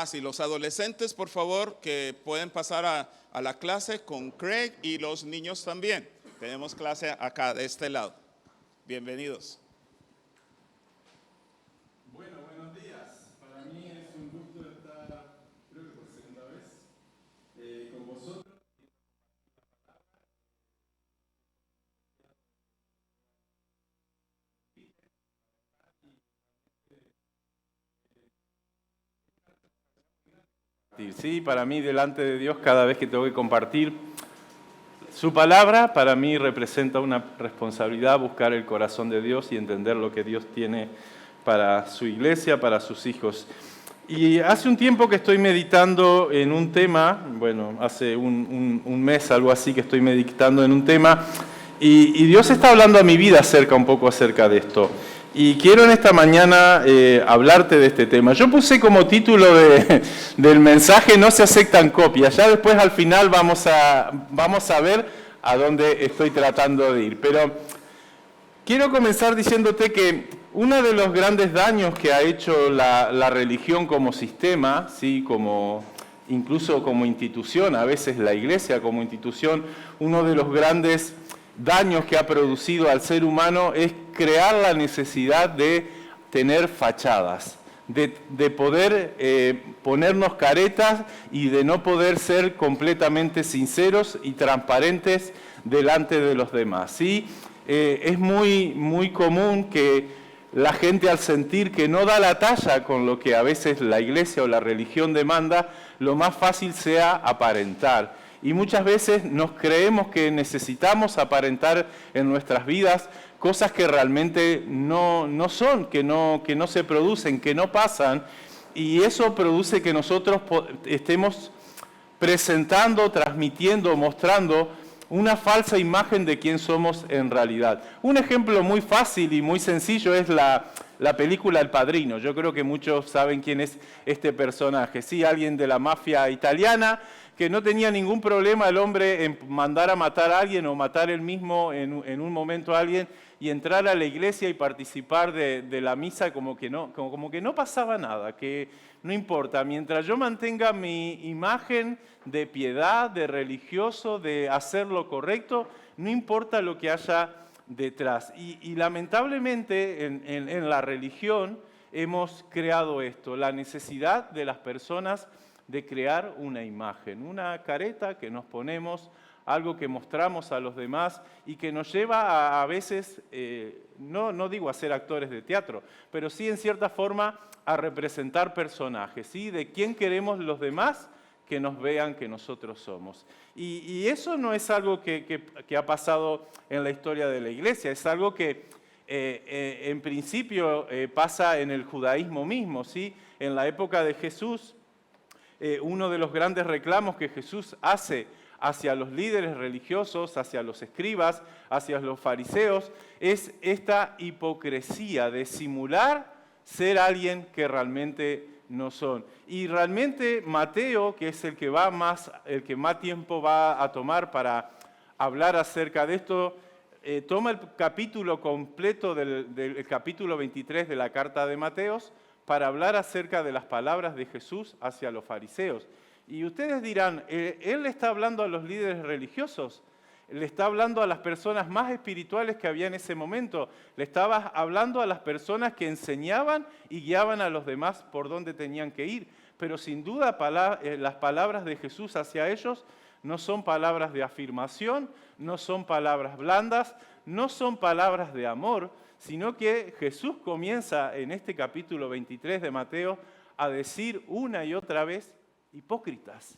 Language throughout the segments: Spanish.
Sí, los adolescentes, por favor, que pueden pasar a la clase con Craig y los niños también. Tenemos clase acá, de este lado. Bienvenidos. Bueno, buenos días. Para mí es un gusto estar, creo que por segunda vez, con vosotros. Sí, para mí delante de Dios cada vez que tengo que compartir su palabra, para mí representa una responsabilidad buscar el corazón de Dios y entender lo que Dios tiene para su iglesia, para sus hijos. Y hace un tiempo que estoy meditando en un tema, bueno, hace un mes, algo así, que estoy meditando en un tema, y Dios está hablando a mi vida un poco acerca de esto. Y quiero en esta mañana hablarte de este tema. Yo puse como título del mensaje: no se aceptan copias. Ya después al final vamos a ver a dónde estoy tratando de ir. Pero quiero comenzar diciéndote que uno de los grandes daños que ha hecho la religión como sistema, ¿sí? Incluso como institución, a veces la iglesia como institución, uno de los grandes daños que ha producido al ser humano es crear la necesidad de tener fachadas, de poder ponernos caretas y de no poder ser completamente sinceros y transparentes delante de los demás, ¿sí? Es muy común que la gente, al sentir que no da la talla con lo que a veces la iglesia o la religión demanda, lo más fácil sea aparentar. Y muchas veces nos creemos que necesitamos aparentar en nuestras vidas cosas que realmente no son, que no se producen, que no pasan. Y eso produce que nosotros estemos presentando, transmitiendo, mostrando una falsa imagen de quién somos en realidad. Un ejemplo muy fácil y muy sencillo es la película El Padrino. Yo creo que muchos saben quién es este personaje. Sí, alguien de la mafia italiana, que no tenía ningún problema el hombre en mandar a matar a alguien o matar él mismo en un momento a alguien y entrar a la iglesia y participar de la misa como que no pasaba nada, que no importa, mientras yo mantenga mi imagen de piedad, de religioso, de hacer lo correcto, no importa lo que haya detrás. Y lamentablemente en la religión hemos creado esto, la necesidad de las personas de crear una imagen, una careta que nos ponemos, algo que mostramos a los demás y que nos lleva a veces, no digo a ser actores de teatro, pero sí en cierta forma a representar personajes, ¿sí? De quién queremos los demás que nos vean que nosotros somos. Y eso no es algo que ha pasado en la historia de la iglesia, es algo que en principio pasa en el judaísmo mismo, ¿sí? En la época de Jesús, uno de los grandes reclamos que Jesús hace hacia los líderes religiosos, hacia los escribas, hacia los fariseos, es esta hipocresía de simular ser alguien que realmente no son. Y realmente Mateo, que es el que más tiempo va a tomar para hablar acerca de esto, toma el capítulo completo del capítulo 23 de la carta de Mateos para hablar acerca de las palabras de Jesús hacia los fariseos. Y ustedes dirán, ¿él le está hablando a los líderes religiosos? ¿Le está hablando a las personas más espirituales que había en ese momento? ¿Le estaba hablando a las personas que enseñaban y guiaban a los demás por dónde tenían que ir? Pero sin duda las palabras de Jesús hacia ellos no son palabras de afirmación, no son palabras blandas, no son palabras de amor, sino que Jesús comienza en este capítulo 23 de Mateo a decir una y otra vez: hipócritas,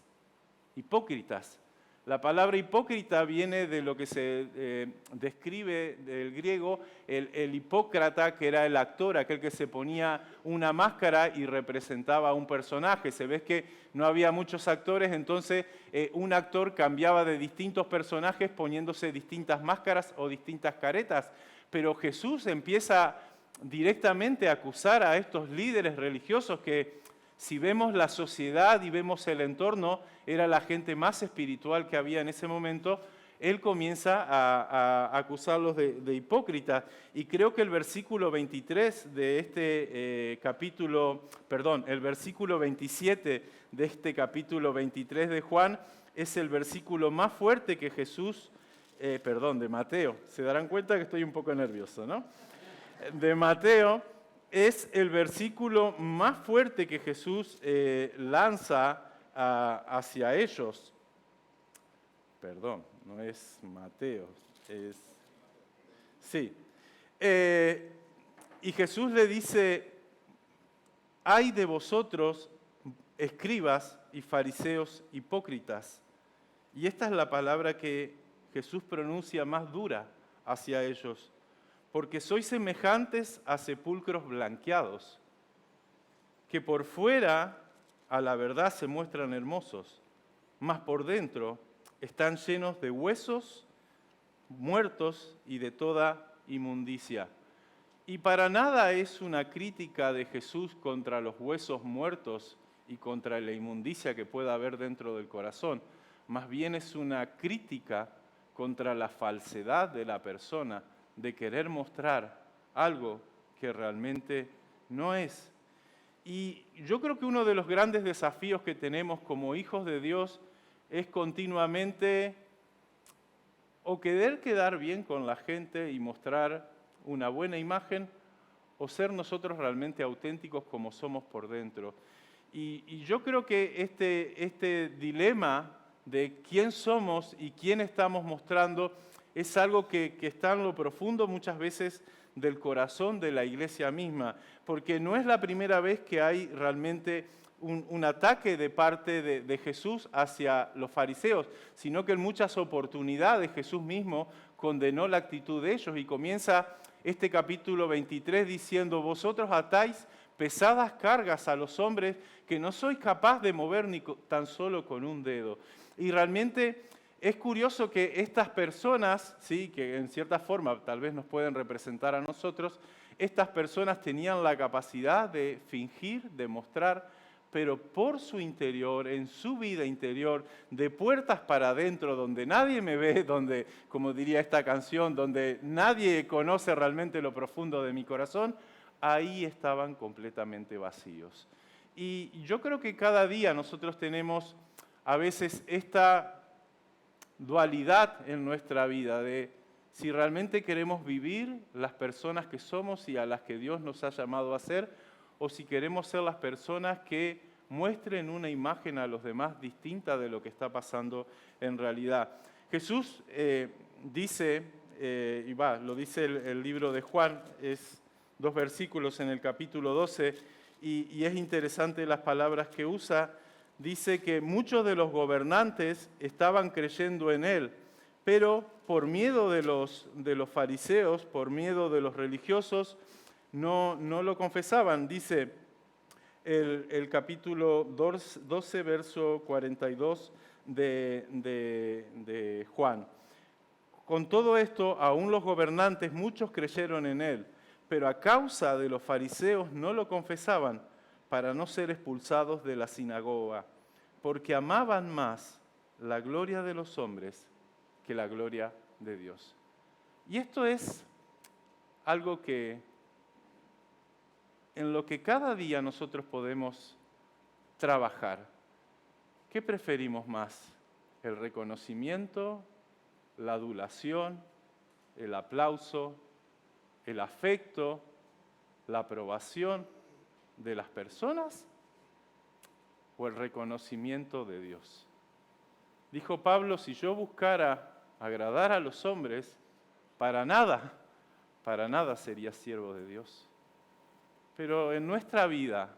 hipócritas. La palabra hipócrita viene de lo que se describe del griego, el hipócrata, que era el actor, aquel que se ponía una máscara y representaba a un personaje. Se ve que no había muchos actores, entonces un actor cambiaba de distintos personajes poniéndose distintas máscaras o distintas caretas. Pero Jesús empieza directamente a acusar a estos líderes religiosos que, si vemos la sociedad y vemos el entorno, era la gente más espiritual que había en ese momento, él comienza a acusarlos de hipócritas. Y creo que el versículo 23 de este el versículo 27 de este capítulo 23 de Juan es el versículo más fuerte que de Mateo. Se darán cuenta que estoy un poco nervioso, ¿no? De Mateo es el versículo más fuerte que Jesús lanza hacia ellos. Perdón, no es Mateo, es... Sí. Y Jesús le dice, ay de vosotros, escribas y fariseos hipócritas. Y esta es la palabra que Jesús pronuncia más dura hacia ellos. Porque sois semejantes a sepulcros blanqueados, que por fuera a la verdad se muestran hermosos, mas por dentro están llenos de huesos muertos y de toda inmundicia. Y para nada es una crítica de Jesús contra los huesos muertos y contra la inmundicia que pueda haber dentro del corazón. Más bien es una crítica contra la falsedad de la persona, de querer mostrar algo que realmente no es. Y yo creo que uno de los grandes desafíos que tenemos como hijos de Dios es continuamente o querer quedar bien con la gente y mostrar una buena imagen, o ser nosotros realmente auténticos como somos por dentro. Y yo creo que este dilema de quién somos y quién estamos mostrando es algo que está en lo profundo muchas veces del corazón de la iglesia misma, porque no es la primera vez que hay realmente un ataque de parte de Jesús hacia los fariseos, sino que en muchas oportunidades Jesús mismo condenó la actitud de ellos y comienza este capítulo 23 diciendo, vosotros atáis pesadas cargas a los hombres que no sois capaz de mover ni tan solo con un dedo. Y realmente es curioso que estas personas, sí, que en cierta forma tal vez nos pueden representar a nosotros, estas personas tenían la capacidad de fingir, de mostrar, pero por su interior, en su vida interior, de puertas para adentro, donde nadie me ve, donde, como diría esta canción, donde nadie conoce realmente lo profundo de mi corazón, ahí estaban completamente vacíos. Y yo creo que cada día nosotros tenemos a veces esta dualidad en nuestra vida de si realmente queremos vivir las personas que somos y a las que Dios nos ha llamado a ser, o si queremos ser las personas que muestren una imagen a los demás distinta de lo que está pasando en realidad. Jesús dice, lo dice el libro de Juan, es 2 versículos en el capítulo 12, y es interesante las palabras que usa. Dice que muchos de los gobernantes estaban creyendo en él, pero por miedo de los fariseos, por miedo de los religiosos, no lo confesaban. Dice el capítulo 12, verso 42 de Juan. Con todo esto, aún los gobernantes, muchos creyeron en él, pero a causa de los fariseos no lo confesaban para no ser expulsados de la sinagoga, porque amaban más la gloria de los hombres que la gloria de Dios. Y esto es algo en lo que cada día nosotros podemos trabajar. ¿Qué preferimos más? ¿El reconocimiento, la adulación, el aplauso, el afecto, la aprobación de las personas o el reconocimiento de Dios? Dijo Pablo, si yo buscara agradar a los hombres, para nada sería siervo de Dios. Pero en nuestra vida,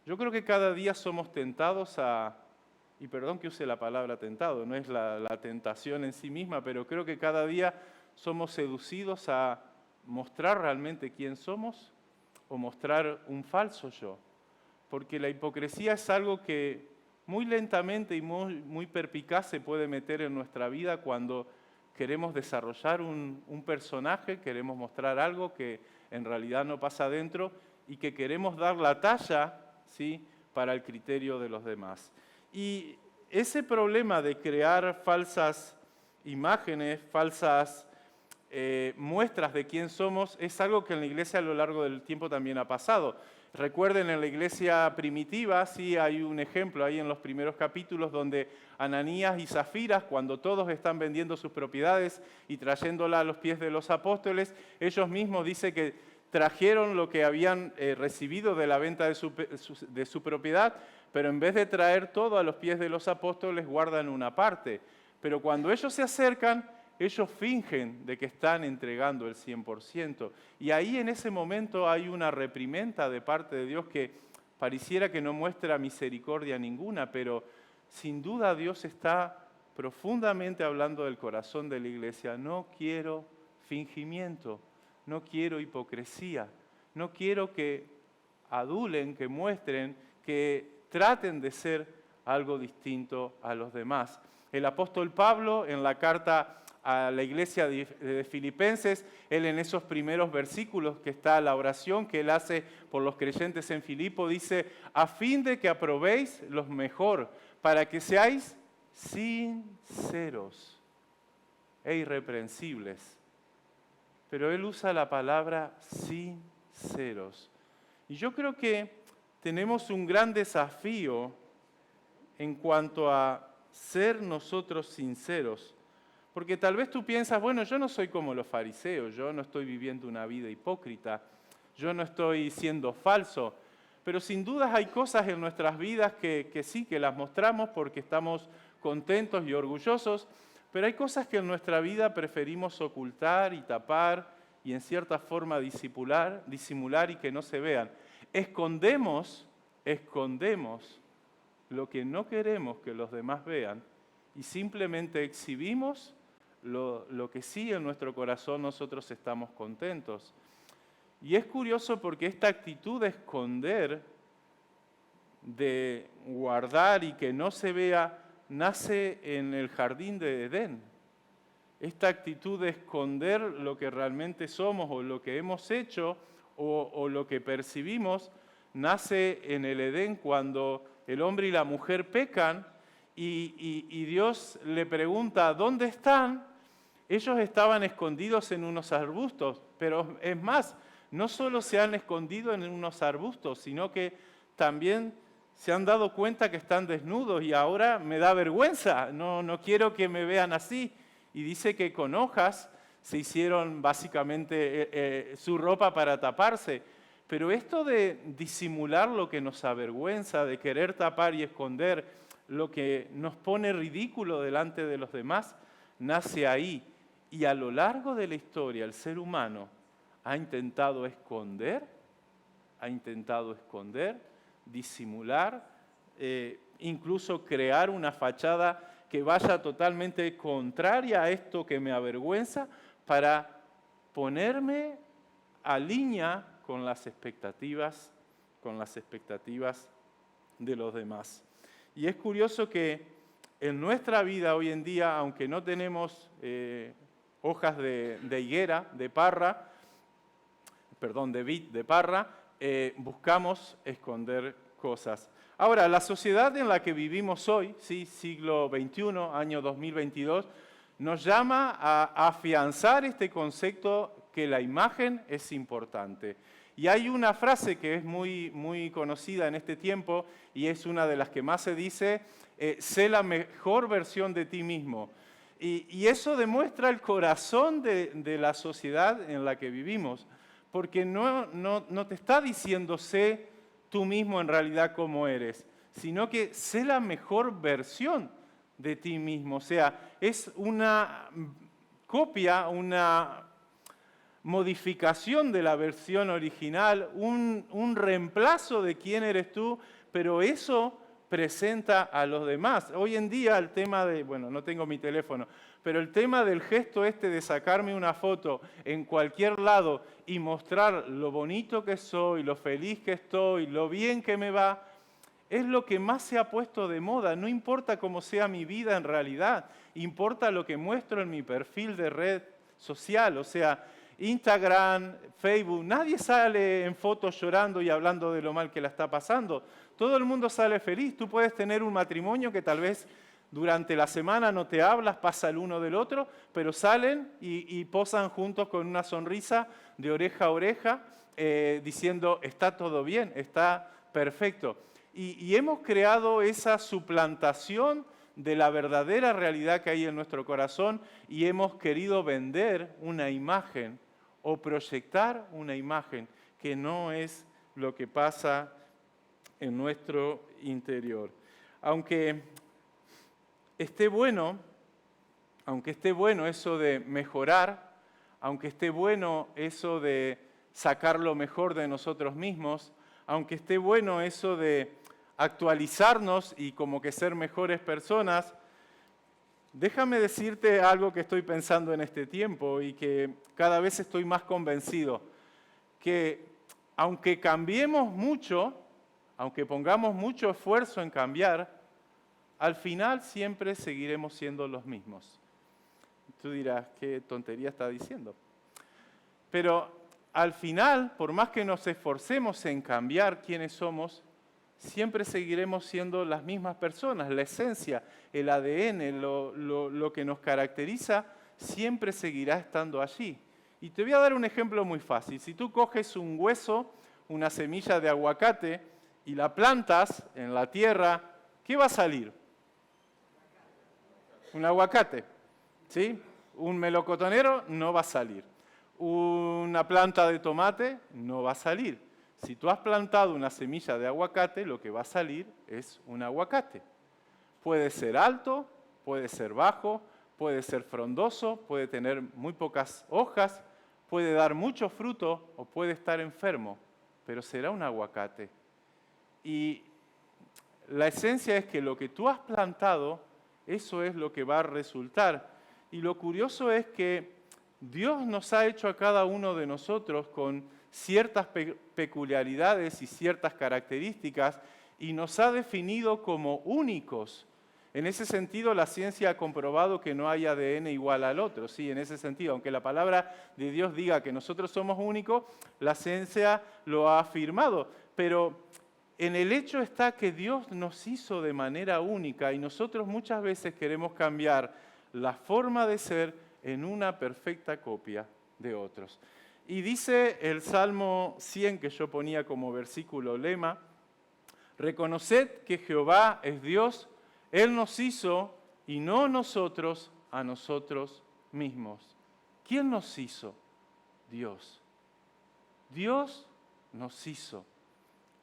yo creo que cada día somos tentados y perdón que use la palabra tentado, no es la tentación en sí misma, pero creo que cada día somos seducidos a mostrar realmente quién somos o mostrar un falso yo. Porque la hipocresía es algo que muy lentamente y muy perpicaz se puede meter en nuestra vida cuando queremos desarrollar un personaje, queremos mostrar algo que en realidad no pasa adentro y que queremos dar la talla, ¿sí?, para el criterio de los demás. Y ese problema de crear falsas imágenes, falsas muestras de quién somos, es algo que en la iglesia a lo largo del tiempo también ha pasado. Recuerden, en la iglesia primitiva, sí hay un ejemplo ahí en los primeros capítulos donde Ananías y Zafira, cuando todos están vendiendo sus propiedades y trayéndola a los pies de los apóstoles, ellos mismos dicen que trajeron lo que habían recibido de la venta de su propiedad, pero en vez de traer todo a los pies de los apóstoles, guardan una parte. Pero cuando ellos se acercan, ellos fingen de que están entregando el 100%. Y ahí en ese momento hay una reprimenda de parte de Dios que pareciera que no muestra misericordia ninguna, pero sin duda Dios está profundamente hablando del corazón de la iglesia. No quiero fingimiento, no quiero hipocresía, no quiero que adulen, que muestren, que traten de ser algo distinto a los demás. El apóstol Pablo, en la carta a la iglesia de Filipenses, él en esos primeros versículos que está la oración que él hace por los creyentes en Filipo, dice, a fin de que aprobéis lo mejor, para que seáis sinceros e irreprensibles. Pero él usa la palabra sinceros. Y yo creo que tenemos un gran desafío en cuanto a ser nosotros sinceros. Porque tal vez tú piensas, bueno, yo no soy como los fariseos, yo no estoy viviendo una vida hipócrita, yo no estoy siendo falso, pero sin duda hay cosas en nuestras vidas que sí, que las mostramos porque estamos contentos y orgullosos, pero hay cosas que en nuestra vida preferimos ocultar y tapar y en cierta forma disimular y que no se vean. Escondemos lo que no queremos que los demás vean y simplemente exhibimos lo que sí en nuestro corazón nosotros estamos contentos. Y es curioso porque esta actitud de esconder, de guardar y que no se vea, nace en el jardín de Edén. Esta actitud de esconder lo que realmente somos o lo que hemos hecho o lo que percibimos, nace en el Edén cuando el hombre y la mujer pecan y Dios le pregunta, ¿dónde están? Ellos estaban escondidos en unos arbustos, pero es más, no solo se han escondido en unos arbustos, sino que también se han dado cuenta que están desnudos y ahora me da vergüenza, no quiero que me vean así. Y dice que con hojas se hicieron básicamente su ropa para taparse. Pero esto de disimular lo que nos avergüenza, de querer tapar y esconder lo que nos pone ridículo delante de los demás, nace ahí. Y a lo largo de la historia el ser humano ha intentado esconder, disimular, incluso crear una fachada que vaya totalmente contraria a esto que me avergüenza para ponerme a línea con las expectativas de los demás. Y es curioso que en nuestra vida hoy en día, aunque no tenemos hojas de higuera, de vid, de parra, buscamos esconder cosas. Ahora, la sociedad en la que vivimos hoy, ¿sí? Siglo XXI, año 2022, nos llama a afianzar este concepto que la imagen es importante. Y hay una frase que es muy, muy conocida en este tiempo y es una de las que más se dice, sé la mejor versión de ti mismo. Y eso demuestra el corazón de la sociedad en la que vivimos, porque no te está diciendo sé tú mismo en realidad como eres, sino que sé la mejor versión de ti mismo. O sea, es una copia, una modificación de la versión original, un reemplazo de quién eres tú, pero eso presenta a los demás. Hoy en día el tema de, bueno, no tengo mi teléfono, pero el tema del gesto de sacarme una foto en cualquier lado y mostrar lo bonito que soy, lo feliz que estoy, lo bien que me va, es lo que más se ha puesto de moda. No importa cómo sea mi vida en realidad, importa lo que muestro en mi perfil de red social, o sea, Instagram, Facebook, nadie sale en fotos llorando y hablando de lo mal que la está pasando. Todo el mundo sale feliz. Tú puedes tener un matrimonio que tal vez durante la semana no te hablas, pasa el uno del otro, pero salen y posan juntos con una sonrisa de oreja a oreja, diciendo, está todo bien, está perfecto. Y hemos creado esa suplantación de la verdadera realidad que hay en nuestro corazón y hemos querido vender una imagen o proyectar una imagen que no es lo que pasa en nuestro interior. Aunque esté bueno eso de mejorar, aunque esté bueno eso de sacar lo mejor de nosotros mismos, aunque esté bueno eso de actualizarnos y como que ser mejores personas, déjame decirte algo que estoy pensando en este tiempo y que cada vez estoy más convencido, que aunque cambiemos mucho, aunque pongamos mucho esfuerzo en cambiar, al final siempre seguiremos siendo los mismos. Tú dirás, ¿qué tontería está diciendo? Pero al final, por más que nos esforcemos en cambiar quiénes somos, siempre seguiremos siendo las mismas personas. La esencia, el ADN, lo que nos caracteriza, siempre seguirá estando allí. Y te voy a dar un ejemplo muy fácil. Si tú coges un hueso, una semilla de aguacate, y la plantas en la tierra, ¿qué va a salir? Un aguacate, ¿sí? Un melocotonero no va a salir. Una planta de tomate no va a salir. Si tú has plantado una semilla de aguacate, lo que va a salir es un aguacate. Puede ser alto, puede ser bajo, puede ser frondoso, puede tener muy pocas hojas, puede dar mucho fruto o puede estar enfermo, pero será un aguacate. Y la esencia es que lo que tú has plantado, eso es lo que va a resultar. Y lo curioso es que Dios nos ha hecho a cada uno de nosotros con ciertas peculiaridades y ciertas características y nos ha definido como únicos. En ese sentido, la ciencia ha comprobado que no hay ADN igual al otro. Sí, en ese sentido, aunque la palabra de Dios diga que nosotros somos únicos, la ciencia lo ha afirmado. Pero en el hecho está que Dios nos hizo de manera única y nosotros muchas veces queremos cambiar la forma de ser en una perfecta copia de otros. Y dice el Salmo 100 que yo ponía como versículo lema, reconoced que Jehová es Dios, Él nos hizo y no nosotros a nosotros mismos. ¿Quién nos hizo? Dios. Dios nos hizo.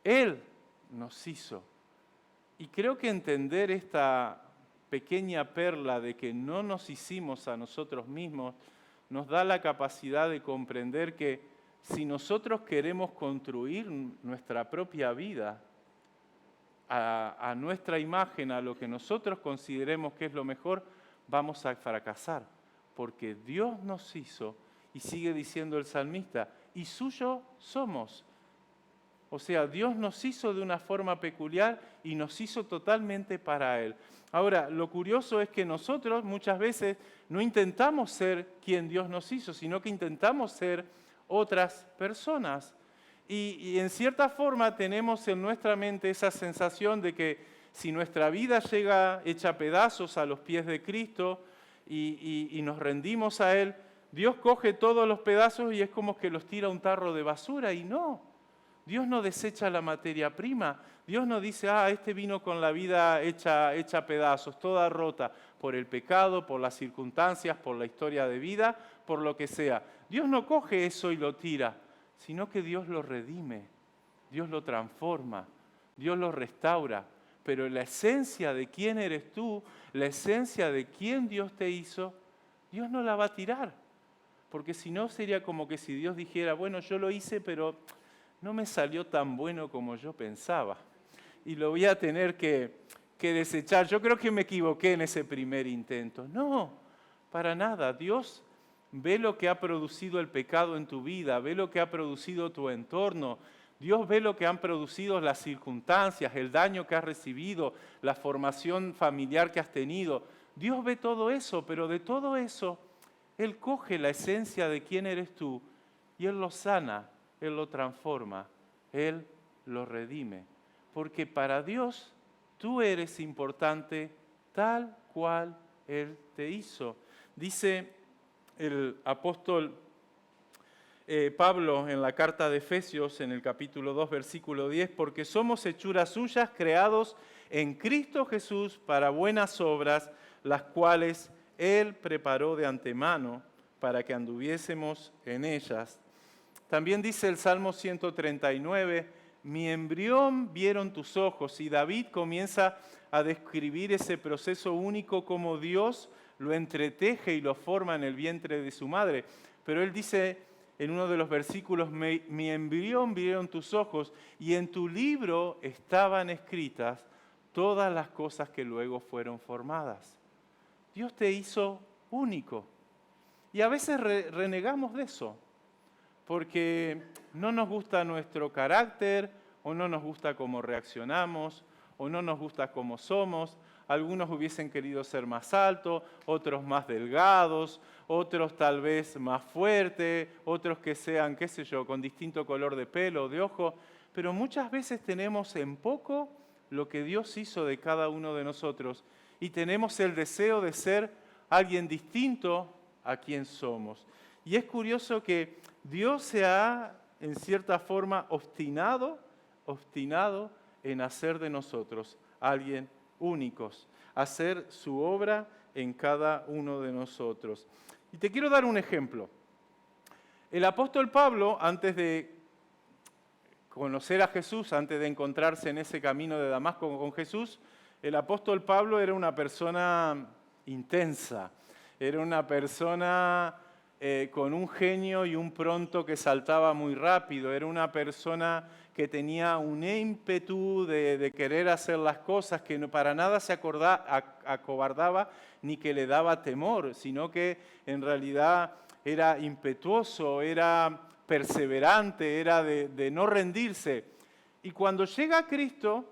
Él nos hizo. Y creo que entender esta pequeña perla de que no nos hicimos a nosotros mismos nos da la capacidad de comprender que si nosotros queremos construir nuestra propia vida a nuestra imagen, a lo que nosotros consideremos que es lo mejor, vamos a fracasar, porque Dios nos hizo, y sigue diciendo el salmista, y suyo somos. O sea, Dios nos hizo de una forma peculiar y nos hizo totalmente para Él. Ahora, lo curioso es que nosotros muchas veces no intentamos ser quien Dios nos hizo, sino que intentamos ser otras personas. Y en cierta forma tenemos en nuestra mente esa sensación de que si nuestra vida llega hecha pedazos a los pies de Cristo y nos rendimos a Él, Dios coge todos los pedazos y es como que los tira a un tarro de basura y no. Dios no desecha la materia prima. Dios no dice, este vino con la vida hecha pedazos, toda rota por el pecado, por las circunstancias, por la historia de vida, por lo que sea. Dios no coge eso y lo tira, sino que Dios lo redime, Dios lo transforma, Dios lo restaura. Pero la esencia de quién eres tú, la esencia de quién Dios te hizo, Dios no la va a tirar. Porque si no sería como que si Dios dijera, bueno, yo lo hice, pero no me salió tan bueno como yo pensaba y lo voy a tener que desechar. Yo creo que me equivoqué en ese primer intento. No, para nada. Dios ve lo que ha producido el pecado en tu vida, ve lo que ha producido tu entorno. Dios ve lo que han producido las circunstancias, el daño que has recibido, la formación familiar que has tenido. Dios ve todo eso, pero de todo eso, Él coge la esencia de quién eres tú y Él lo sana. Él lo transforma, Él lo redime. Porque para Dios tú eres importante tal cual Él te hizo. Dice el apóstol Pablo en la carta de Efesios, en el capítulo 2, versículo 10, porque somos hechuras suyas, creados en Cristo Jesús para buenas obras, las cuales Él preparó de antemano para que anduviésemos en ellas. También dice el Salmo 139, mi embrión vieron tus ojos, y David comienza a describir ese proceso único como Dios lo entreteje y lo forma en el vientre de su madre. Pero él dice en uno de los versículos, mi embrión vieron tus ojos, y en tu libro estaban escritas todas las cosas que luego fueron formadas. Dios te hizo único. Y a veces renegamos de eso, porque no nos gusta nuestro carácter, o no nos gusta cómo reaccionamos, o no nos gusta cómo somos. Algunos hubiesen querido ser más altos, otros más delgados, otros tal vez más fuertes, otros que sean, qué sé yo, con distinto color de pelo o de ojo. Pero muchas veces tenemos en poco lo que Dios hizo de cada uno de nosotros y tenemos el deseo de ser alguien distinto a quien somos. Y es curioso que Dios se ha, en cierta forma, obstinado en hacer de nosotros alguien únicos, hacer su obra en cada uno de nosotros. Y te quiero dar un ejemplo. El apóstol Pablo, antes de conocer a Jesús, antes de encontrarse en ese camino de Damasco con Jesús, el apóstol Pablo era una persona intensa, era una persona con un genio y un pronto que saltaba muy rápido, era una persona que tenía un ímpetu de querer hacer las cosas, que no, para nada se acobardaba ni que le daba temor, sino que en realidad era impetuoso, era perseverante, era de no rendirse. Y cuando llega a Cristo,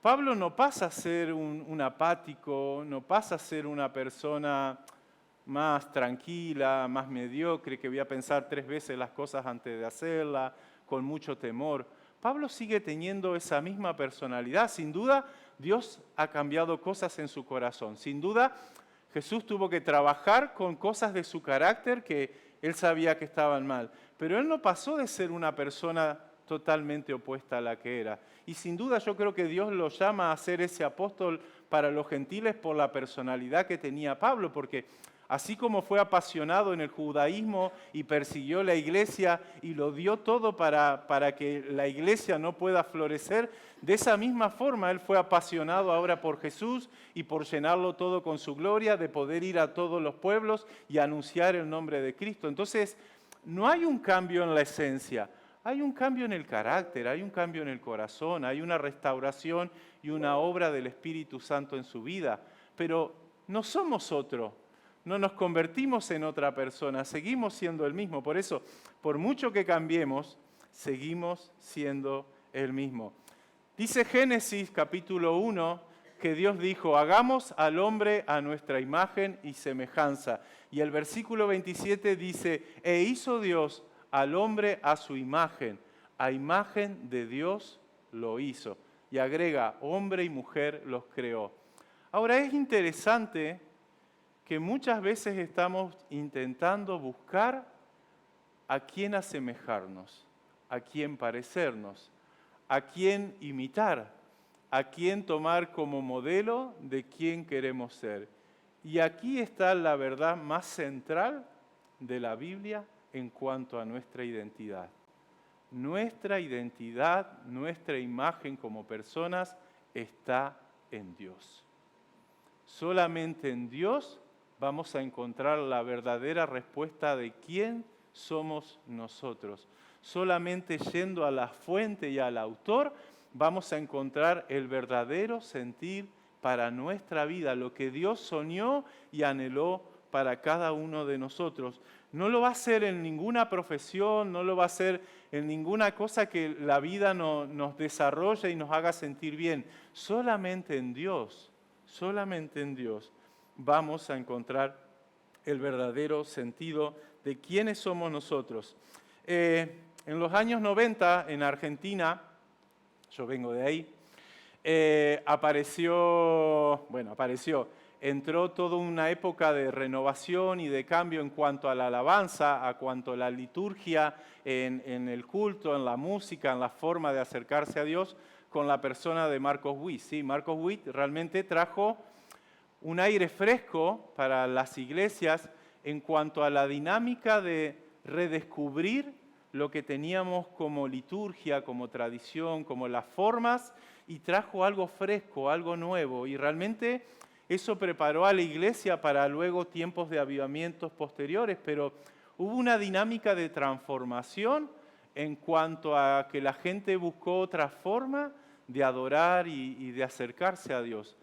Pablo no pasa a ser un apático, no pasa a ser una persona más tranquila, más mediocre, que voy a pensar 3 veces las cosas antes de hacerlas, con mucho temor. Pablo sigue teniendo esa misma personalidad. Sin duda, Dios ha cambiado cosas en su corazón. Sin duda, Jesús tuvo que trabajar con cosas de su carácter que él sabía que estaban mal. Pero él no pasó de ser una persona totalmente opuesta a la que era. Y sin duda yo creo que Dios lo llama a ser ese apóstol para los gentiles por la personalidad que tenía Pablo, porque así como fue apasionado en el judaísmo y persiguió la iglesia y lo dio todo para que la iglesia no pueda florecer, de esa misma forma él fue apasionado ahora por Jesús y por llenarlo todo con su gloria, de poder ir a todos los pueblos y anunciar el nombre de Cristo. Entonces, no hay un cambio en la esencia, hay un cambio en el carácter, hay un cambio en el corazón, hay una restauración y una obra del Espíritu Santo en su vida, pero no somos otro. No nos convertimos en otra persona, seguimos siendo el mismo. Por eso, por mucho que cambiemos, seguimos siendo el mismo. Dice Génesis capítulo 1 que Dios dijo, hagamos al hombre a nuestra imagen y semejanza. Y el versículo 27 dice, e hizo Dios al hombre a su imagen, a imagen de Dios lo hizo. Y agrega, hombre y mujer los creó. Ahora es interesante que muchas veces estamos intentando buscar a quién asemejarnos, a quién parecernos, a quién imitar, a quién tomar como modelo de quién queremos ser. Y aquí está la verdad más central de la Biblia en cuanto a nuestra identidad. Nuestra identidad, nuestra imagen como personas está en Dios. Solamente en Dios vamos a encontrar la verdadera respuesta de quién somos nosotros. Solamente yendo a la fuente y al autor vamos a encontrar el verdadero sentir para nuestra vida, lo que Dios soñó y anheló para cada uno de nosotros. No lo va a hacer en ninguna profesión, no lo va a hacer en ninguna cosa que la vida nos desarrolle y nos haga sentir bien. Solamente en Dios vamos a encontrar el verdadero sentido de quiénes somos nosotros. En los años 90, en Argentina, yo vengo de ahí, entró toda una época de renovación y de cambio en cuanto a la alabanza, a cuanto a la liturgia, en el culto, en la música, en la forma de acercarse a Dios, con la persona de Marcos Witt. Sí, Marcos Witt realmente trajo un aire fresco para las iglesias en cuanto a la dinámica de redescubrir lo que teníamos como liturgia, como tradición, como las formas, y trajo algo fresco, algo nuevo. Y realmente eso preparó a la iglesia para luego tiempos de avivamientos posteriores, pero hubo una dinámica de transformación en cuanto a que la gente buscó otra forma de adorar y de acercarse a Dios.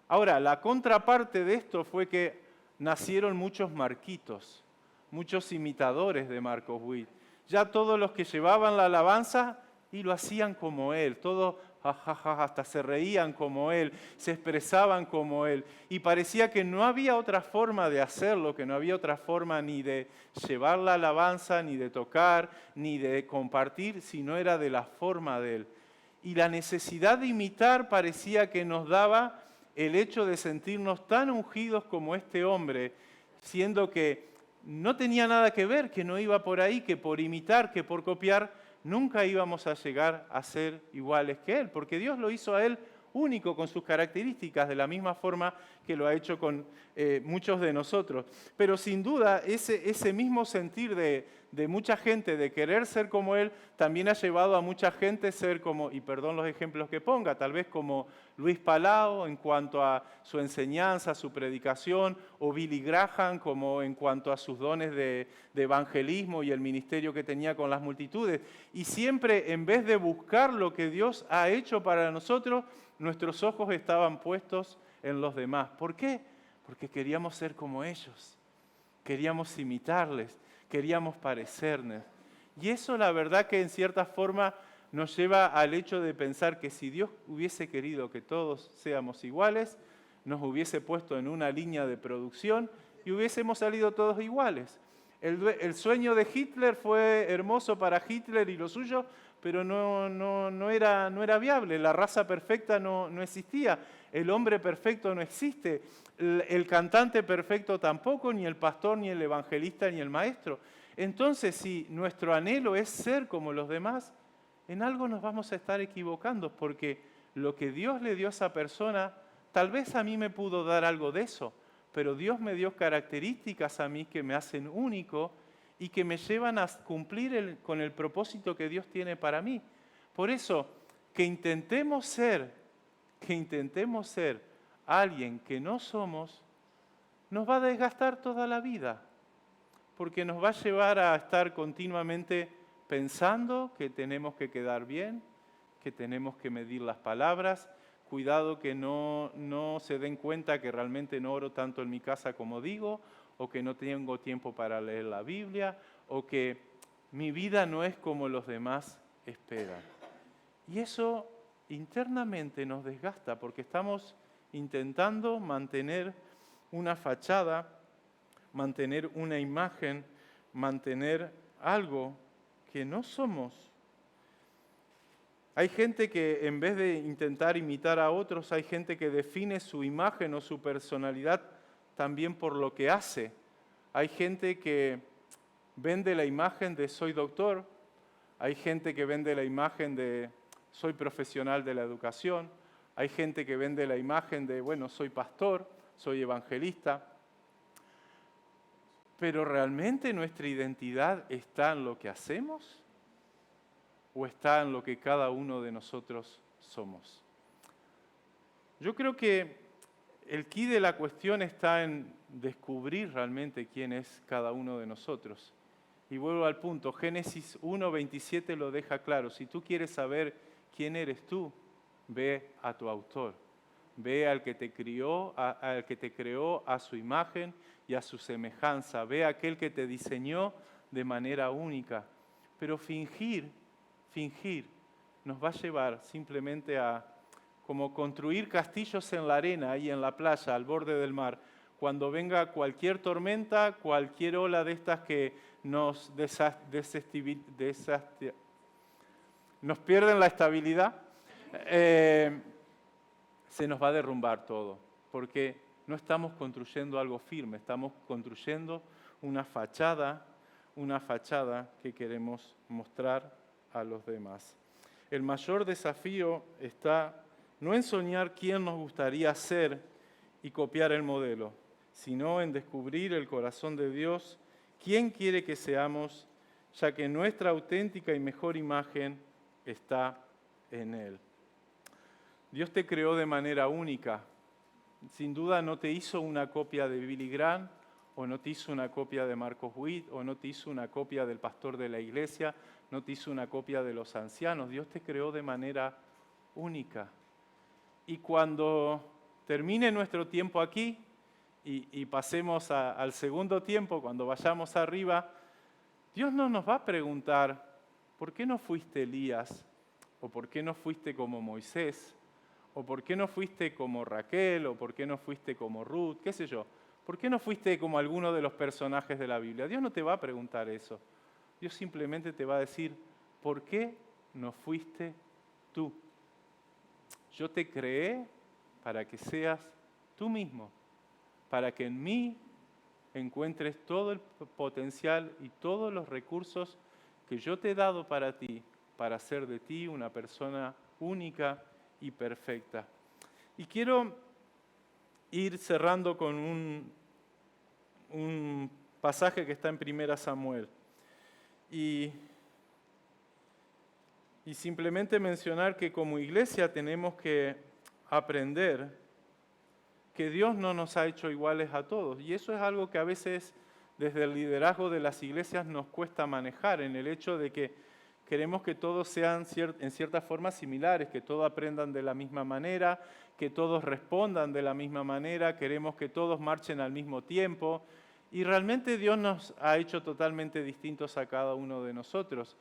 Ahora, la contraparte de esto fue que nacieron muchos marquitos, muchos imitadores de Marcos Witt. Ya todos los que llevaban la alabanza y lo hacían como él, todos hasta se reían como él, se expresaban como él. Y parecía que no había otra forma de hacerlo, que no había otra forma ni de llevar la alabanza, ni de tocar, ni de compartir, si no era de la forma de él. Y la necesidad de imitar parecía que nos daba el hecho de sentirnos tan ungidos como este hombre, siendo que no tenía nada que ver, que no iba por ahí, que por imitar, que por copiar, nunca íbamos a llegar a ser iguales que él, porque Dios lo hizo a él único con sus características, de la misma forma que lo ha hecho con muchos de nosotros. Pero sin duda, ese mismo sentir de mucha gente de querer ser como él, también ha llevado a mucha gente a ser como, y perdón los ejemplos que ponga, tal vez como Luis Palau en cuanto a su enseñanza, su predicación, o Billy Graham como en cuanto a sus dones de evangelismo y el ministerio que tenía con las multitudes. Y siempre, en vez de buscar lo que Dios ha hecho para nosotros, nuestros ojos estaban puestos en los demás. ¿Por qué? Porque queríamos ser como ellos, queríamos imitarles, queríamos parecernos. Y eso la verdad que en cierta forma nos lleva al hecho de pensar que si Dios hubiese querido que todos seamos iguales, nos hubiese puesto en una línea de producción y hubiésemos salido todos iguales. El sueño de Hitler fue hermoso para Hitler y lo suyo, pero no era viable. La raza perfecta no existía. El hombre perfecto no existe. El cantante perfecto tampoco, ni el pastor, ni el evangelista, ni el maestro. Entonces, si nuestro anhelo es ser como los demás, en algo nos vamos a estar equivocando, porque lo que Dios le dio a esa persona, tal vez a mí me pudo dar algo de eso, pero Dios me dio características a mí que me hacen único y que me llevan a cumplir con el propósito que Dios tiene para mí. Por eso, que intentemos ser alguien que no somos, nos va a desgastar toda la vida, porque nos va a llevar a estar continuamente pensando que tenemos que quedar bien, que tenemos que medir las palabras. Cuidado que no se den cuenta que realmente no oro tanto en mi casa como digo, o que no tengo tiempo para leer la Biblia, o que mi vida no es como los demás esperan. Y eso internamente nos desgasta porque estamos intentando mantener una fachada, mantener una imagen, mantener algo que no somos. Hay gente que en vez de intentar imitar a otros, hay gente que define su imagen o su personalidad también por lo que hace. Hay gente que vende la imagen de soy doctor, hay gente que vende la imagen de soy profesional de la educación, hay gente que vende la imagen de, bueno, soy pastor, soy evangelista. Pero ¿realmente nuestra identidad está en lo que hacemos? ¿O está en lo que cada uno de nosotros somos? Yo creo que el quid de la cuestión está en descubrir realmente quién es cada uno de nosotros. Y vuelvo al punto, Génesis 1:27 lo deja claro. Si tú quieres saber quién eres tú, ve a tu autor. Ve al que te crió, al que te creó a su imagen y a su semejanza. Ve a aquel que te diseñó de manera única. Pero fingir nos va a llevar simplemente a como construir castillos en la arena, ahí en la playa, al borde del mar. Cuando venga cualquier tormenta, cualquier ola de estas que nos pierden la estabilidad, se nos va a derrumbar todo, porque no estamos construyendo algo firme, estamos construyendo una fachada que queremos mostrar a los demás. El mayor desafío está no en soñar quién nos gustaría ser y copiar el modelo, sino en descubrir el corazón de Dios, quién quiere que seamos, ya que nuestra auténtica y mejor imagen está en Él. Dios te creó de manera única. Sin duda no te hizo una copia de Billy Graham, o no te hizo una copia de Marcos Witt, o no te hizo una copia del pastor de la iglesia, no te hizo una copia de los ancianos. Dios te creó de manera única. Y cuando termine nuestro tiempo aquí y pasemos al segundo tiempo, cuando vayamos arriba, Dios no nos va a preguntar, ¿por qué no fuiste Elías? ¿O por qué no fuiste como Moisés? ¿O por qué no fuiste como Raquel? ¿O por qué no fuiste como Ruth? ¿Qué sé yo? ¿Por qué no fuiste como alguno de los personajes de la Biblia? Dios no te va a preguntar eso. Dios simplemente te va a decir, ¿por qué no fuiste tú? Yo te creé para que seas tú mismo, para que en mí encuentres todo el potencial y todos los recursos que yo te he dado para ti, para hacer de ti una persona única y perfecta. Y quiero ir cerrando con un pasaje que está en 1 Samuel. Y simplemente mencionar que como iglesia tenemos que aprender que Dios no nos ha hecho iguales a todos. Y eso es algo que a veces desde el liderazgo de las iglesias nos cuesta manejar, en el hecho de que queremos que todos sean en cierta forma similares, que todos aprendan de la misma manera, que todos respondan de la misma manera, queremos que todos marchen al mismo tiempo. Y realmente Dios nos ha hecho totalmente distintos a cada uno de nosotros.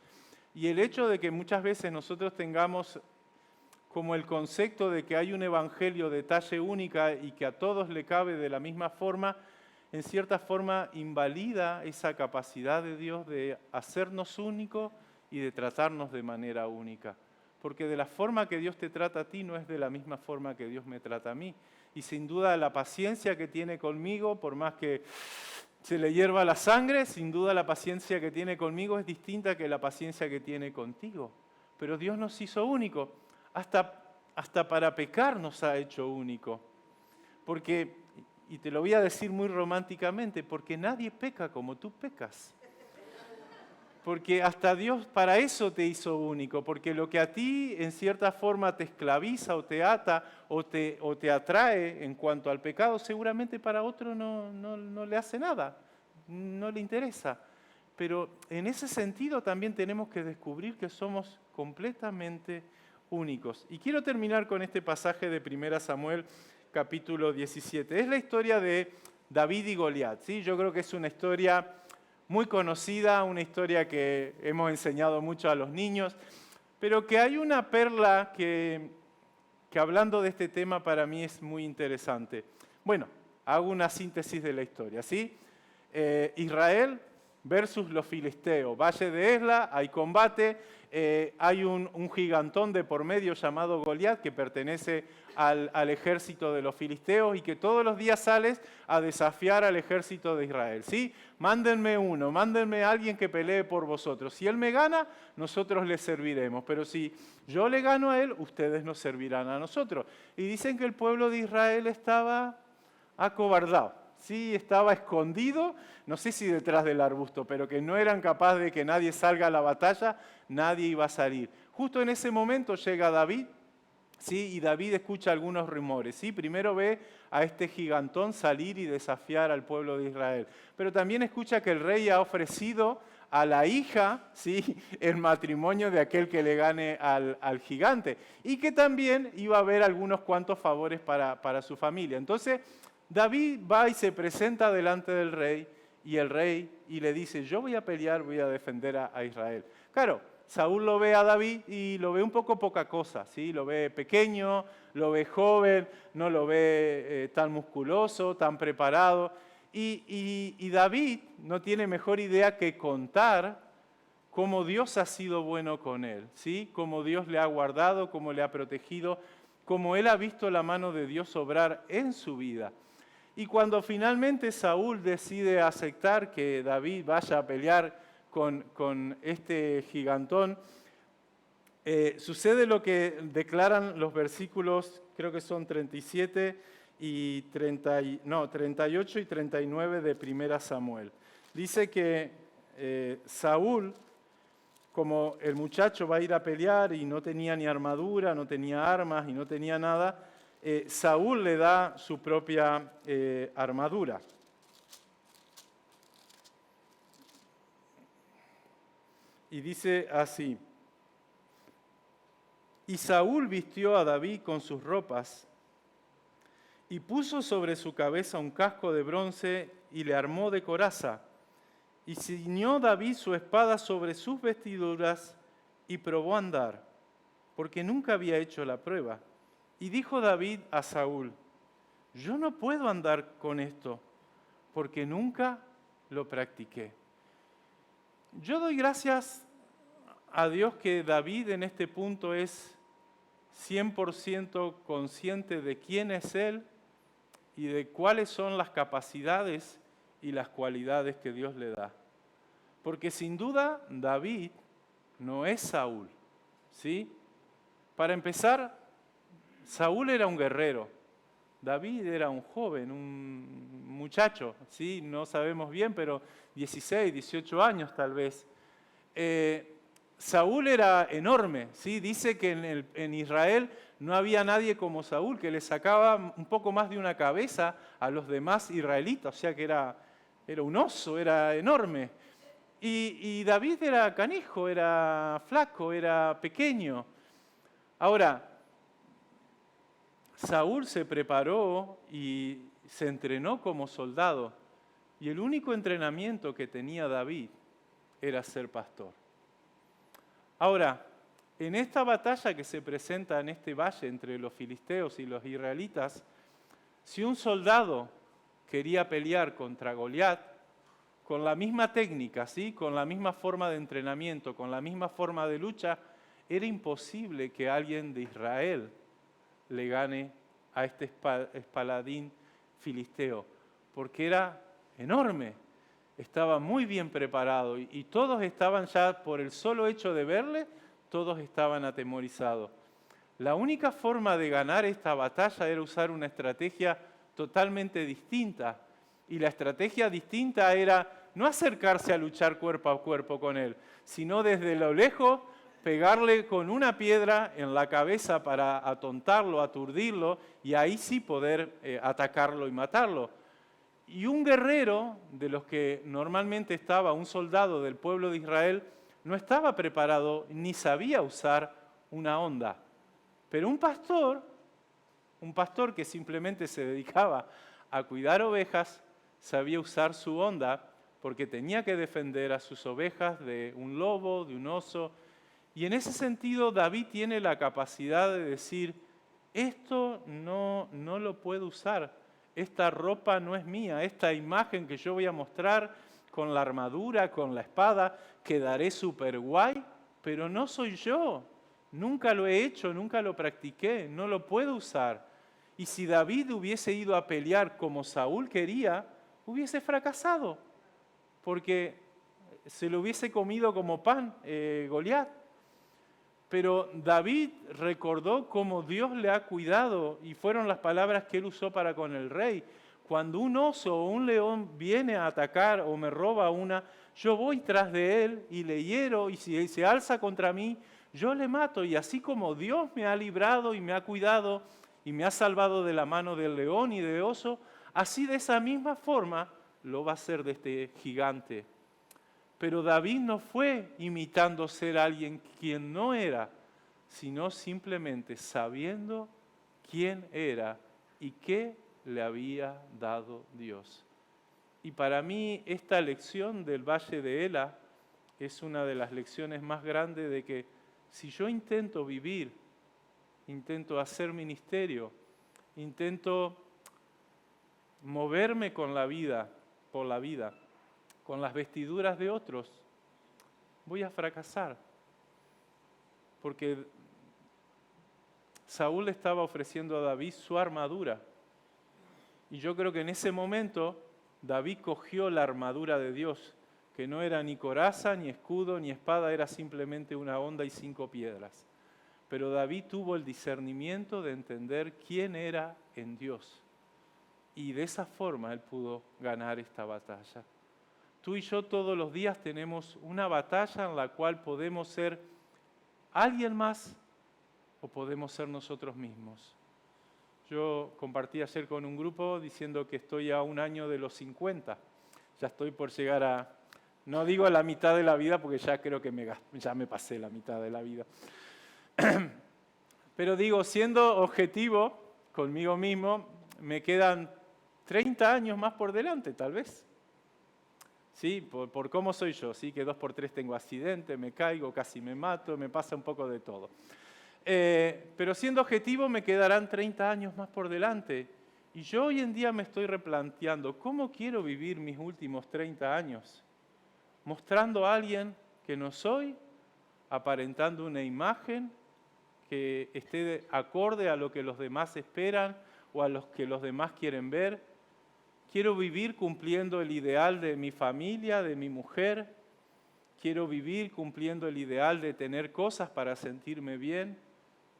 Y el hecho de que muchas veces nosotros tengamos como el concepto de que hay un evangelio de talla única y que a todos le cabe de la misma forma, en cierta forma invalida esa capacidad de Dios de hacernos únicos y de tratarnos de manera única. Porque de la forma que Dios te trata a ti no es de la misma forma que Dios me trata a mí. Y sin duda la paciencia que tiene conmigo, por más que se le hierva la sangre, sin duda la paciencia que tiene conmigo es distinta que la paciencia que tiene contigo. Pero Dios nos hizo únicos. Hasta para pecar nos ha hecho único. Porque, y te lo voy a decir muy románticamente, porque nadie peca como tú pecas. Porque hasta Dios para eso te hizo único, porque lo que a ti en cierta forma te esclaviza o te ata o te atrae en cuanto al pecado, seguramente para otro no le hace nada, no le interesa. Pero en ese sentido también tenemos que descubrir que somos completamente únicos. Y quiero terminar con este pasaje de 1 Samuel capítulo 17. Es la historia de David y Goliat, ¿sí? Yo creo que es una historia muy conocida, una historia que hemos enseñado mucho a los niños, pero que hay una perla que hablando de este tema para mí es muy interesante. Bueno, hago una síntesis de la historia, ¿sí? Israel versus los filisteos. Valle de Esla, hay combate, hay un gigantón de por medio llamado Goliat que pertenece al ejército de los filisteos y que todos los días sales a desafiar al ejército de Israel. ¿Sí? Mándenme uno, mándenme a alguien que pelee por vosotros. Si él me gana, nosotros le serviremos. Pero si yo le gano a él, ustedes nos servirán a nosotros. Y dicen que el pueblo de Israel estaba acobardado. Sí, estaba escondido, no sé si detrás del arbusto, pero que no eran capaces de que nadie salga a la batalla, nadie iba a salir. Justo en ese momento llega David, ¿sí? Y David escucha algunos rumores. ¿Sí? Primero ve a este gigantón salir y desafiar al pueblo de Israel, pero también escucha que el rey ha ofrecido a la hija, ¿sí? El matrimonio de aquel que le gane al gigante, y que también iba a haber algunos cuantos favores para su familia. Entonces, David va y se presenta delante del rey y el rey y le dice, yo voy a pelear, voy a defender a Israel. Claro, Saúl lo ve a David y lo ve un poco poca cosa, ¿sí? Lo ve pequeño, lo ve joven, no lo ve tan musculoso, tan preparado. Y David no tiene mejor idea que contar cómo Dios ha sido bueno con él, ¿sí? Cómo Dios le ha guardado, cómo le ha protegido, como él ha visto la mano de Dios obrar en su vida. Y cuando finalmente Saúl decide aceptar que David vaya a pelear con este gigantón, sucede lo que declaran los versículos, creo que son 37 y 38 y 39 de 1 Samuel. Dice que Saúl, como el muchacho va a ir a pelear y no tenía ni armadura, no tenía armas y no tenía nada, Saúl le da su propia armadura. Y dice así: y Saúl vistió a David con sus ropas y puso sobre su cabeza un casco de bronce y le armó de coraza. Y ciñó David su espada sobre sus vestiduras y probó a andar, porque nunca había hecho la prueba. Y dijo David a Saúl: yo no puedo andar con esto, porque nunca lo practiqué. Yo doy gracias a Dios que David en este punto es 100% consciente de quién es Él y de cuáles son las capacidades y las cualidades que Dios le da. Porque sin duda David no es Saúl, ¿sí? Para empezar, Saúl era un guerrero, David era un joven, un muchacho, ¿sí? No sabemos bien, pero 16, 18 años tal vez. Saúl era enorme, ¿sí? Dice que en Israel no había nadie como Saúl, que le sacaba un poco más de una cabeza a los demás israelitas, o sea que era un oso, era enorme. Y David era canijo, era flaco, era pequeño. Ahora, Saúl se preparó y se entrenó como soldado, y el único entrenamiento que tenía David era ser pastor. Ahora, en esta batalla que se presenta en este valle entre los filisteos y los israelitas, si un soldado quería pelear contra Goliat, con la misma técnica, ¿sí? Con la misma forma de entrenamiento, con la misma forma de lucha, era imposible que alguien de Israel le gane a este paladín filisteo, porque era enorme. Estaba muy bien preparado y todos estaban ya, por el solo hecho de verle, todos estaban atemorizados. La única forma de ganar esta batalla era usar una estrategia totalmente distinta. Y la estrategia distinta era no acercarse a luchar cuerpo a cuerpo con él, sino desde lo lejos pegarle con una piedra en la cabeza para atontarlo, aturdirlo, y ahí sí poder atacarlo y matarlo. Y un guerrero, de los que normalmente estaba, un soldado del pueblo de Israel, no estaba preparado ni sabía usar una honda. Pero un pastor que simplemente se dedicaba a cuidar ovejas, sabía usar su honda porque tenía que defender a sus ovejas de un lobo, de un oso. Y en ese sentido David tiene la capacidad de decir: esto no lo puedo usar. Esta ropa no es mía, esta imagen que yo voy a mostrar con la armadura, con la espada, quedaré súper guay, pero no soy yo. Nunca lo he hecho, nunca lo practiqué, no lo puedo usar. Y si David hubiese ido a pelear como Saúl quería, hubiese fracasado, porque se lo hubiese comido como pan Goliat. Pero David recordó cómo Dios le ha cuidado, y fueron las palabras que él usó para con el rey. Cuando un oso o un león viene a atacar o me roba una, yo voy tras de él y le hiero, y si él se alza contra mí, yo le mato. Y así como Dios me ha librado y me ha cuidado y me ha salvado de la mano del león y del oso, así de esa misma forma lo va a hacer de este gigante. Pero David no fue imitando ser alguien quien no era, sino simplemente sabiendo quién era y qué le había dado Dios. Y para mí esta lección del Valle de Ela es una de las lecciones más grandes de que si yo intento vivir, intento hacer ministerio, intento moverme con la vida, por la vida, con las vestiduras de otros, voy a fracasar. Porque Saúl le estaba ofreciendo a David su armadura. Y yo creo que en ese momento David cogió la armadura de Dios, que no era ni coraza, ni escudo, ni espada, era simplemente una honda y 5 piedras. Pero David tuvo el discernimiento de entender quién era en Dios. Y de esa forma él pudo ganar esta batalla. Tú y yo todos los días tenemos una batalla en la cual podemos ser alguien más o podemos ser nosotros mismos. Yo compartí ayer con un grupo diciendo que estoy a un año de los 50. Ya estoy por llegar a, no digo a la mitad de la vida porque ya creo que ya me pasé la mitad de la vida. Pero digo, siendo objetivo conmigo mismo, me quedan 30 años más por delante, tal vez. Sí, por cómo soy yo, sí, que 2 por 3 tengo accidente, me caigo, casi me mato, me pasa un poco de todo. Pero siendo objetivo me quedarán 30 años más por delante. Y yo hoy en día me estoy replanteando, ¿cómo quiero vivir mis últimos 30 años? ¿Mostrando a alguien que no soy? ¿Aparentando una imagen que esté acorde a lo que los demás esperan o a lo que los demás quieren ver? ¿Quiero vivir cumpliendo el ideal de mi familia, de mi mujer? ¿Quiero vivir cumpliendo el ideal de tener cosas para sentirme bien?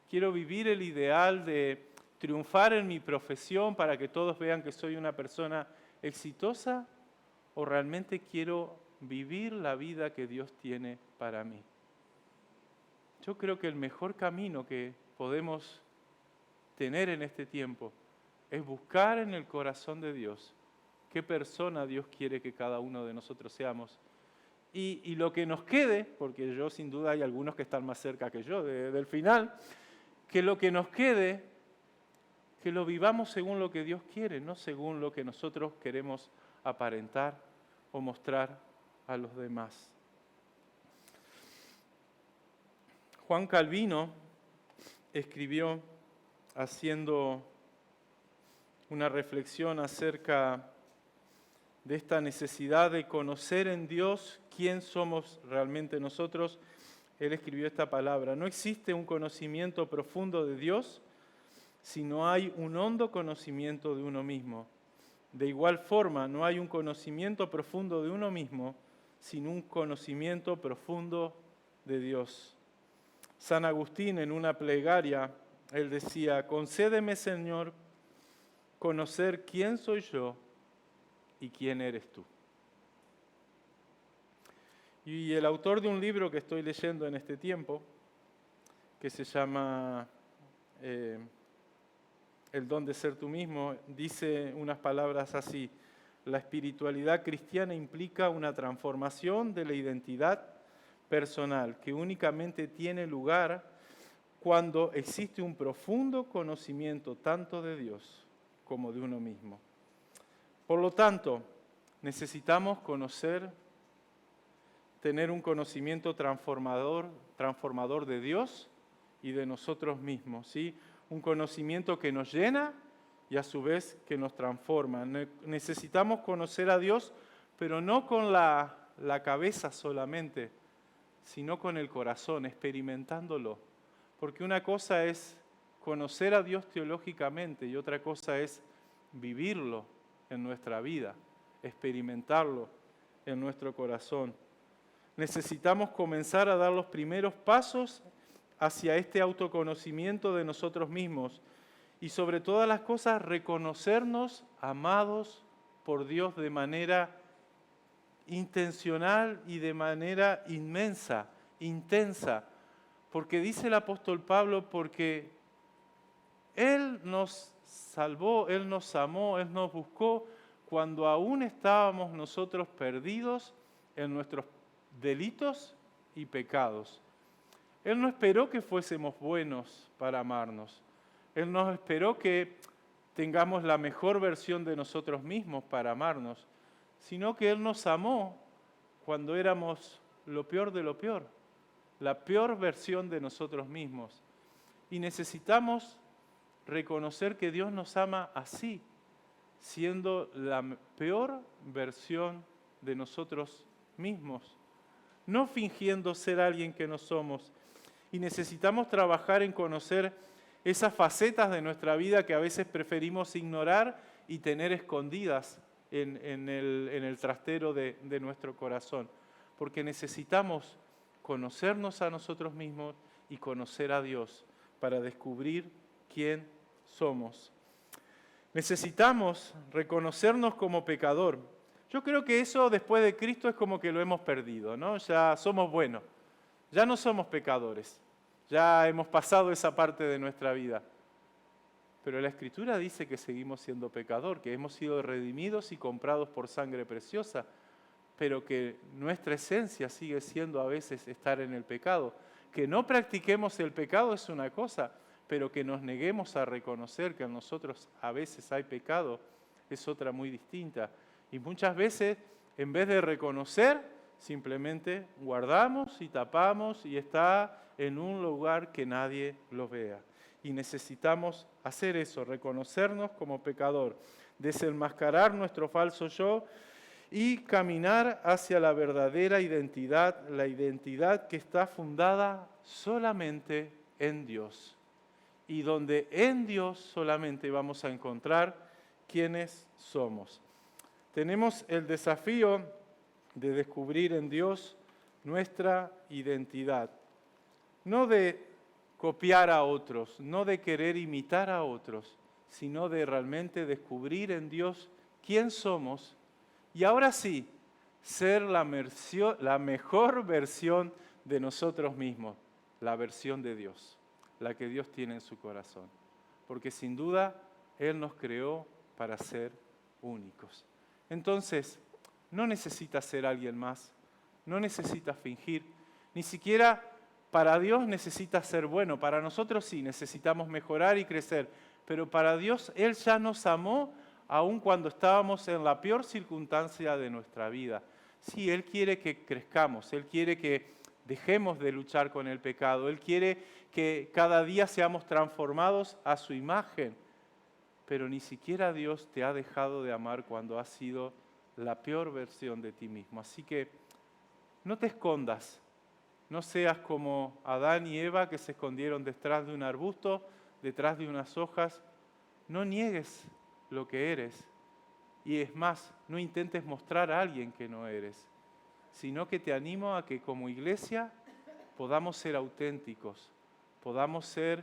¿Quiero vivir el ideal de triunfar en mi profesión para que todos vean que soy una persona exitosa? ¿O realmente quiero vivir la vida que Dios tiene para mí? Yo creo que el mejor camino que podemos tener en este tiempo es buscar en el corazón de Dios qué persona Dios quiere que cada uno de nosotros seamos. Y lo que nos quede, porque yo sin duda hay algunos que están más cerca que yo del final, que lo que nos quede, que lo vivamos según lo que Dios quiere, no según lo que nosotros queremos aparentar o mostrar a los demás. Juan Calvino escribió haciendo una reflexión acerca de esta necesidad de conocer en Dios quién somos realmente nosotros. Él escribió esta palabra: no existe un conocimiento profundo de Dios si no hay un hondo conocimiento de uno mismo. De igual forma, no hay un conocimiento profundo de uno mismo sin un conocimiento profundo de Dios. San Agustín, en una plegaria, él decía: concédeme, Señor, conocer quién soy yo y quién eres tú. Y el autor de un libro que estoy leyendo en este tiempo, que se llama El don de ser tú mismo, dice unas palabras así: la espiritualidad cristiana implica una transformación de la identidad personal que únicamente tiene lugar cuando existe un profundo conocimiento tanto de Dios como de uno mismo. Por lo tanto, necesitamos tener un conocimiento transformador de Dios y de nosotros mismos, ¿sí? Un conocimiento que nos llena y a su vez que nos transforma. Necesitamos conocer a Dios, pero no con la cabeza solamente, sino con el corazón, experimentándolo. Porque una cosa es conocer a Dios teológicamente y otra cosa es vivirlo en nuestra vida, experimentarlo en nuestro corazón. Necesitamos comenzar a dar los primeros pasos hacia este autoconocimiento de nosotros mismos y sobre todas las cosas reconocernos amados por Dios de manera intencional y de manera inmensa, intensa, porque dice el apóstol Pablo, porque Él nos salvó, Él nos amó, Él nos buscó cuando aún estábamos nosotros perdidos en nuestros delitos y pecados. Él no esperó que fuésemos buenos para amarnos. Él no esperó que tengamos la mejor versión de nosotros mismos para amarnos, sino que Él nos amó cuando éramos lo peor de lo peor, la peor versión de nosotros mismos. Y necesitamos reconocer que Dios nos ama así, siendo la peor versión de nosotros mismos, no fingiendo ser alguien que no somos. Y necesitamos trabajar en conocer esas facetas de nuestra vida que a veces preferimos ignorar y tener escondidas en el trastero de nuestro corazón. Porque necesitamos conocernos a nosotros mismos y conocer a Dios para descubrir quién somos. Necesitamos reconocernos como pecador. Yo creo que eso después de Cristo es como que lo hemos perdido, ¿no? Ya somos buenos, ya no somos pecadores, ya hemos pasado esa parte de nuestra vida. Pero la Escritura dice que seguimos siendo pecador, que hemos sido redimidos y comprados por sangre preciosa, pero que nuestra esencia sigue siendo a veces estar en el pecado. Que no practiquemos el pecado es una cosa, pero que nos neguemos a reconocer que en nosotros a veces hay pecado es otra muy distinta. Y muchas veces, en vez de reconocer, simplemente guardamos y tapamos y está en un lugar que nadie lo vea. Y necesitamos hacer eso, reconocernos como pecador, desenmascarar nuestro falso yo y caminar hacia la verdadera identidad, la identidad que está fundada solamente en Dios. Y donde en Dios solamente vamos a encontrar quiénes somos. Tenemos el desafío de descubrir en Dios nuestra identidad. No de copiar a otros, no de querer imitar a otros, sino de realmente descubrir en Dios quién somos y ahora sí, ser la mejor versión de nosotros mismos, la versión de Dios, la que Dios tiene en su corazón. Porque sin duda Él nos creó para ser únicos. Entonces, no necesitas ser alguien más, no necesitas fingir, ni siquiera para Dios necesitas ser bueno, para nosotros sí, necesitamos mejorar y crecer, pero para Dios Él ya nos amó aun cuando estábamos en la peor circunstancia de nuestra vida. Sí, Él quiere que crezcamos, Él quiere que dejemos de luchar con el pecado, Él quiere que cada día seamos transformados a su imagen, pero ni siquiera Dios te ha dejado de amar cuando has sido la peor versión de ti mismo. Así que no te escondas, no seas como Adán y Eva que se escondieron detrás de un arbusto, detrás de unas hojas. No niegues lo que eres. Y es más, no intentes mostrar a alguien que no eres, sino que te animo a que como iglesia podamos ser auténticos, podamos ser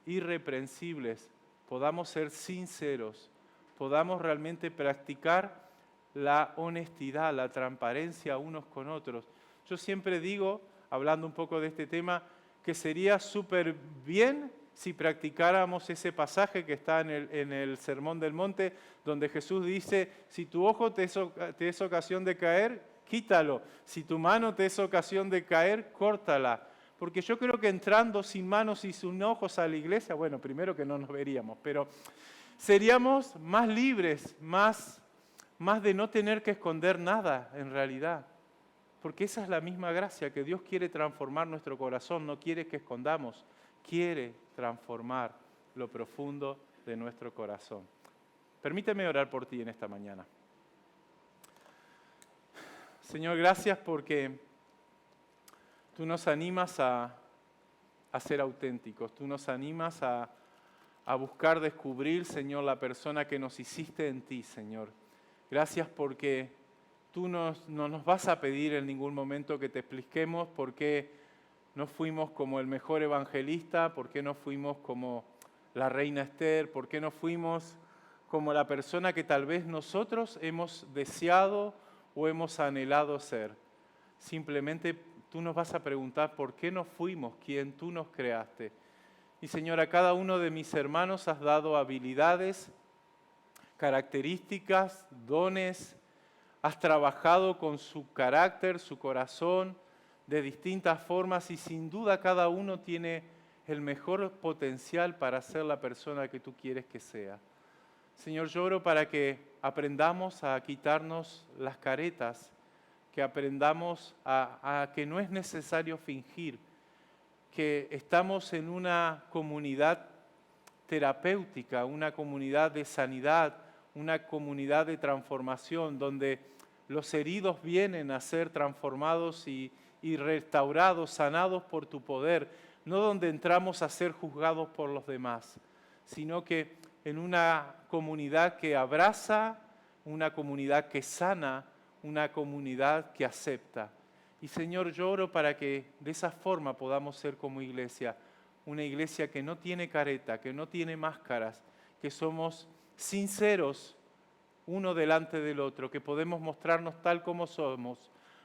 irreprensibles, podamos ser sinceros, podamos realmente practicar la honestidad, la transparencia unos con otros. Yo siempre digo, hablando un poco de este tema, que sería súper bien si practicáramos ese pasaje que está en el Sermón del Monte, donde Jesús dice, si tu ojo te es ocasión de caer, quítalo. Si tu mano te es ocasión de caer, córtala. Porque yo creo que entrando sin manos y sin ojos a la iglesia, bueno, primero que no nos veríamos, pero seríamos más libres, más de no tener que esconder nada en realidad. Porque esa es la misma gracia, que Dios quiere transformar nuestro corazón, no quiere que escondamos, quiere transformar lo profundo de nuestro corazón. Permíteme orar por ti en esta mañana. Señor, gracias porque tú nos animas a ser auténticos, tú nos animas a buscar descubrir, Señor, la persona que nos hiciste en ti, Señor. Gracias porque tú no nos vas a pedir en ningún momento que te expliquemos por qué no fuimos como el mejor evangelista, por qué no fuimos como la reina Esther, por qué no fuimos como la persona que tal vez nosotros hemos deseado o hemos anhelado ser. Simplemente tú nos vas a preguntar por qué no fuimos quien tú nos creaste. Y Señor, a cada uno de mis hermanos has dado habilidades, características, dones. Has trabajado con su carácter, su corazón, de distintas formas y sin duda cada uno tiene el mejor potencial para ser la persona que tú quieres que sea. Señor, yo oro para que aprendamos a quitarnos las caretas, que aprendamos a que no es necesario fingir, que estamos en una comunidad terapéutica, una comunidad de sanidad, una comunidad de transformación, donde los heridos vienen a ser transformados y restaurados, sanados por tu poder, no donde entramos a ser juzgados por los demás, sino que en una comunidad que abraza, una comunidad que sana, una comunidad que acepta. Y Señor, yo oro para que de esa forma podamos ser como iglesia, una iglesia que no tiene careta, que no tiene máscaras, que somos sinceros uno delante del otro, que podemos mostrarnos tal como somos,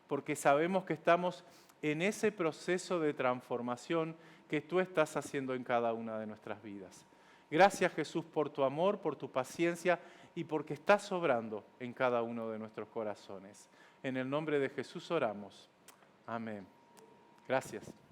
porque sabemos que estamos en ese proceso de transformación que tú estás haciendo en cada una de nuestras vidas. Gracias, Jesús, por tu amor, por tu paciencia y porque estás obrando en cada uno de nuestros corazones. En el nombre de Jesús oramos. Amén. Gracias.